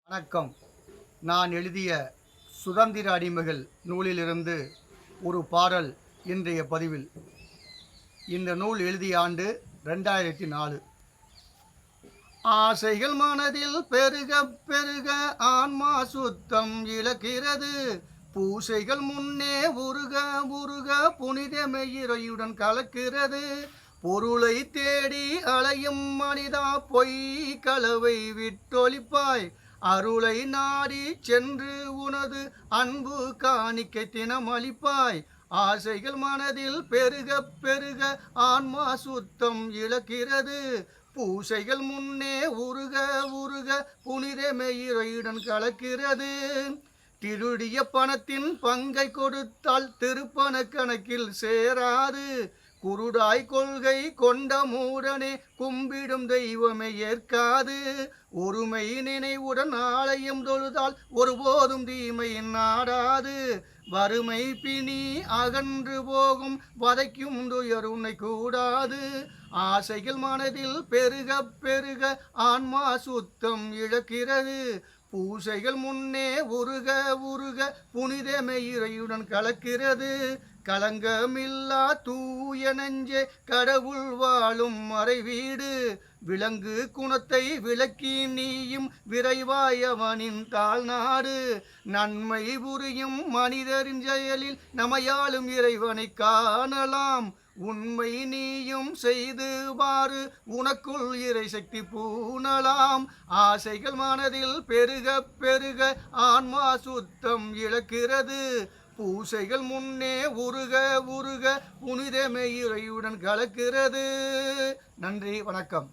வணக்கம். நான் எழுதிய சுதந்திர அடிமைகள் நூலிலிருந்து ஒரு பாடல் இன்றைய பதிவில். இந்த நூல் எழுதிய ஆண்டு 2004. ஆசைகள் மனதில் பெருக பெருக ஆன்மா சுத்தம் இழக்கிறது. பூசைகள் முன்னே உருக உருக புனிதமை இறையுடன் கலக்கிறது. பொருளை தேடி அலையும் மனிதா, பொய் களவை விட்டொழிப்பாய். அருளை நாடி சென்று உனது அன்பு காணிக்கை தினமளிப்பாய். ஆசைகள் மனதில் பெருக பெருக ஆன்மா சுத்தம் இழக்கிறது. பூசைகள் முன்னே உருக உருக புனிதமை இறையுடன் கலக்கிறது. திருடிய பணத்தின் பங்கை கொடுத்தால் திருப்பண கணக்கில் சேராது. குருடாய் கொள்கை கொண்ட மூடனே கும்பிடும் தெய்வமே ஏற்காது. ஒருமை நினைவுடன் ஆலயம் தொழுதால் ஒருபோதும் தீமை நாடாது. வறுமை பிணி அகன்று போகும், வதைக்கும் துயர் உன்னை கூடாது. ஆசைகள் மனதில் பெருக பெருக ஆன்மா சுத்தம் இழக்கிறது. பூசைகள் முன்னே உருக உருக புனிதமை இறையுடன் கலக்கிறது. களங்கமில்லா தூய நெஞ்சே கடவுள் வாழும் மறை வீடு. விலங்கு குணத்தை விளக்கி நீயும் விரைவாய் அவனின் தாழ்நாடு. நன்மை புரியும் மனிதரின் செயலில் நமையாளும் இறைவனை காணலாம். உண்மை நீயும் செய்து பாரு, உனக்குள் இறை சக்தி பூணலாம். ஆசைகள் மனதில் பெருக பெருக ஆன்மா சுத்தம் இழக்கிறது. பூசைகள் முன்னே உருக உருக புனிதமை இறையுடன் கலக்கிறது. நன்றி, வணக்கம்.